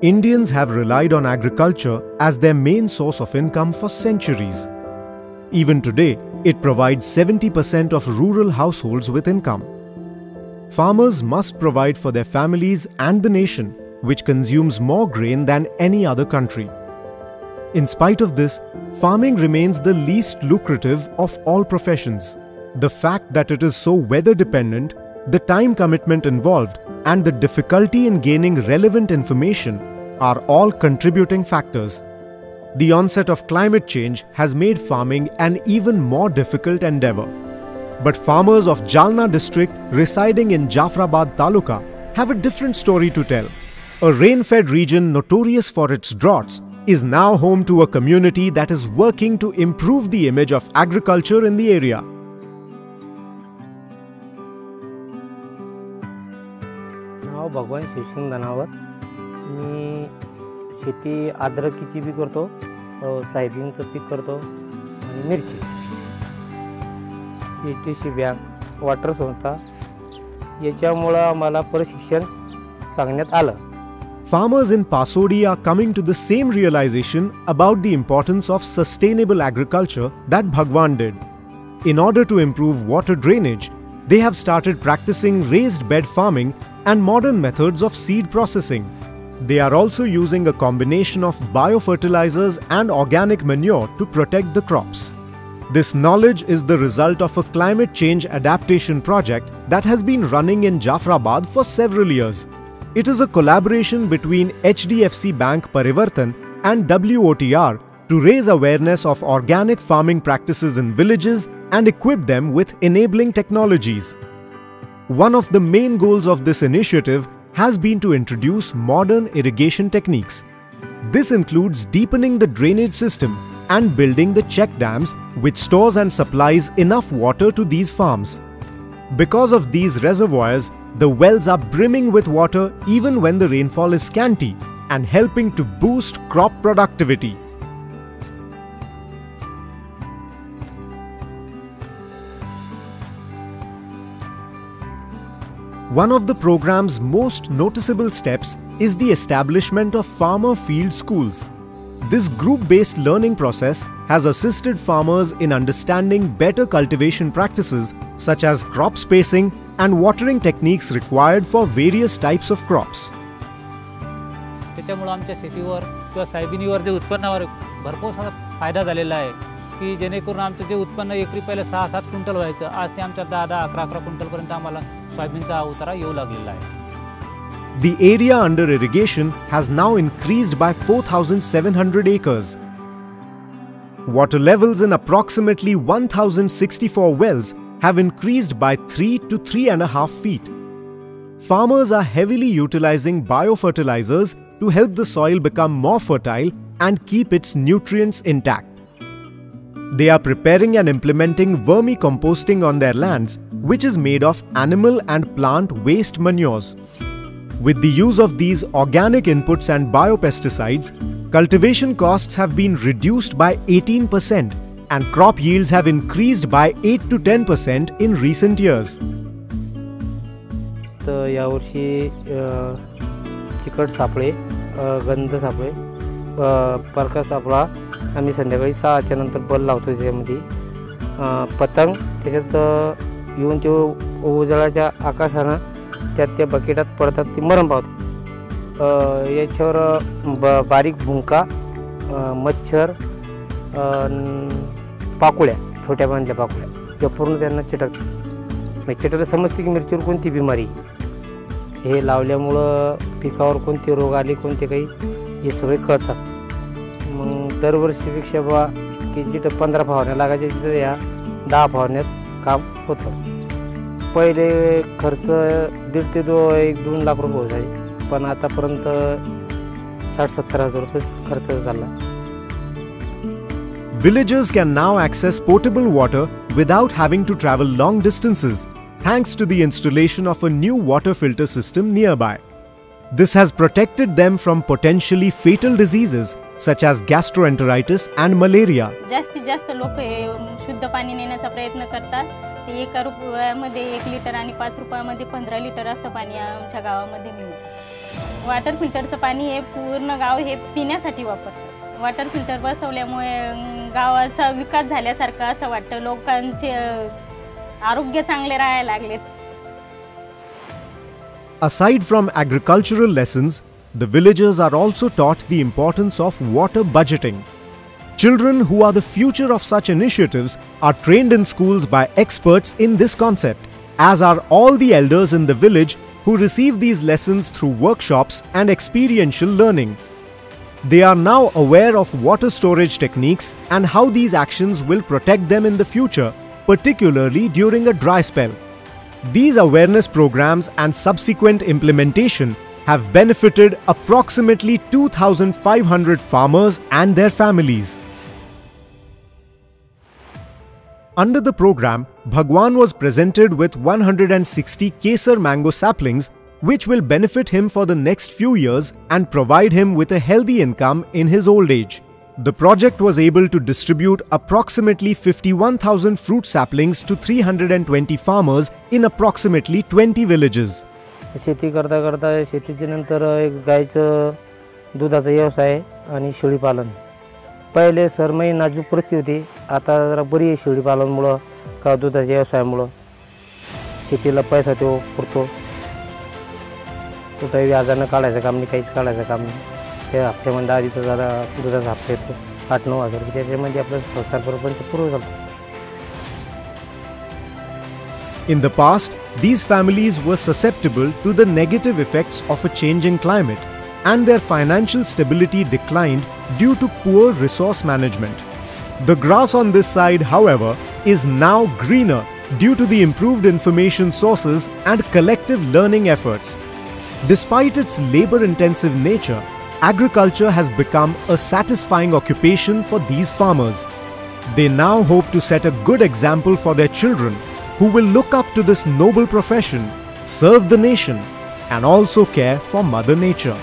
Indians have relied on agriculture as their main source of income for centuries. Even today, it provides 70% of rural households with income. Farmers must provide for their families and the nation, which consumes more grain than any other country. In spite of this, farming remains the least lucrative of all professions. The fact that it is so weather dependent, the time commitment involved, and the difficulty in gaining relevant information are all contributing factors. The onset of climate change has made farming an even more difficult endeavor. But farmers of Jalna district residing in Jafrabad Taluka have a different story to tell. A rain-fed region notorious for its droughts is now home to a community that is working to improve the image of agriculture in the area. नाव भगवान शिवसिंग धनावत मी शेती अद्रकीची B करतो सोयाबीनचं peak करतो आणि मिरची ETC bank water संस्था याच्यामुळे आम्हाला प्रशिक्षण सांगण्यात आलं. Farmers in Pasodi are coming to the same realization about the importance of sustainable agriculture that Bhagwan did. In order to improve water drainage, they have started practicing raised bed farming and modern methods of seed processing. They are also using a combination of biofertilizers and organic manure to protect the crops. This knowledge is the result of a climate change adaptation project that has been running in Jafrabad for several years. It is a collaboration between HDFC Bank Parivartan and WOTR to raise awareness of organic farming practices in villages and equip them with enabling technologies. One of the main goals of this initiative has been to introduce modern irrigation techniques. This includes deepening the drainage system and building the check dams which stores and supplies enough water to these farms. Because of these reservoirs, the wells are brimming with water even when the rainfall is scanty and helping to boost crop productivity. One of the program's most noticeable steps is the establishment of farmer field schools. This group-based learning process has assisted farmers in understanding better cultivation practices such as crop spacing and watering techniques required for various types of crops. त्याच्यामुळे आमच्या शेतीवर किंवा सोयाबीनवर जे उत्पन्नावर भरपूर सारा फायदा झालेला आहे की जेणेकरून आमचं जे उत्पन्न एकरी पहिले 6-7 क्विंटल व्हायचं आज ते आमच्या 10-10, 11-11 क्विंटल पर्यंत आम्हाला सोयाबीनचा उतारा येऊ लागलेला आहे. The area under irrigation has now increased by 4,700 acres. Water levels in approximately 1,064 wells have increased by 3 to 3.5 feet. Farmers are heavily utilizing biofertilizers to help the soil become more fertile and keep its nutrients intact. They are preparing and implementing vermicomposting on their lands, which is made of animal and plant waste manures. With the use of these organic inputs and biopesticides, cultivation costs have been reduced by 18% and crop yields have increased by 8 to 10% in recent years. तर यावर्षी चिकट सापळे, गंध सापळे, परका सापळा आम्ही संध्याकाळी 6च्या नंतर बल लावतो. त्याच्यामध्ये पतंग त्याच्यात येऊन ते उजळाच्या आकाशानं त्या बकेटात पडतात ती मरण पावतात. याच्यावर बारीक भुंका, मच्छर, पाकुळ्या, छोट्या बांधल्या पाकुळ्या या पूर्ण त्यांना चिटकतात. चिटकलं समजते की मिरचीवर कोणती बिमारी, हे लावल्यामुळं पिकावर कोणते रोग आले कोणते काही हे सगळे कळतात. मग दरवर्षीपेक्षा बा की जिथं 15 फवारण्या लागायच्या तिथं या 10 फवारण्यात काम होतं. पहिले खर्च 1.5 ते 2 लाख रुपये होते, पण आतापर्यंत 60-70 हजार रुपये खर्च झाला. Villagers can now access potable water without having to travel long distances, thanks to the installation of a new water filter system nearby. This has protected them from potentially fatal diseases such as gastroenteritis and malaria. जास्तीत जास्त लोक हे शुद्ध पाणी नेण्याचा प्रयत्न करतात. ते 1 रुपयामध्ये 1 लिटर आणि 5 रुपयामध्ये 15 लिटर असं पाणी आमच्या गावामध्ये मिळतं. वॉटर फिल्टरचं पाणी हे पूर्ण गाव हे पिण्यासाठी वापरतं. वॉटर फिल्टर बसवल्यामुळे गावाचा विकास झाल्यासारखं असं वाटतं. लोकांचे आरोग्य चांगले राहायला लागले. Aside from agricultural lessons, the villagers are also taught the importance of water budgeting. Children who are the future of such initiatives are trained in schools by experts in this concept, as are all the elders in the village who receive these lessons through workshops and experiential learning. They are now aware of water storage techniques and how these actions will protect them in the future, particularly during a dry spell. These awareness programs and subsequent implementation have benefited approximately 2,500 farmers and their families. Under the program, Bhagwan was presented with 160 Kesar mango saplings, which will benefit him for the next few years and provide him with a healthy income in his old age. The project was able to distribute approximately 51,000 fruit saplings to 320 farmers in approximately 20 villages. शेती करता करता शेतीच्या नंतर एक गायचं दुधाचा व्यवसाय आणि शेळी पालन. पहिले सरमई नाजूक परिस्थिती होती, आता जरा बरी आहे शेळी पालनमुळं का दुधाच्या व्यवसायामुळं. शेतीला पैसा तो पुरतो. कुठेही व्याजानं काढायचं काम नाही, काहीच काढायचं काम नाही. त्या हप्त्यामध्ये 10 दिवसाचा दुधाचा हप्ता येतो 8-9 हजार रुपये. त्याच्यामध्ये आपलं संसार प्रपंच पूर्ण चालतो. In the past, these families were susceptible to the negative effects of a changing climate, and their financial stability declined due to poor resource management. The grass on this side, however, is now greener due to the improved information sources and collective learning efforts. Despite its labor-intensive nature, agriculture has become a satisfying occupation for these farmers. They now hope to set a good example for their children, who will look up to this noble profession, serve the nation, and also care for Mother Nature.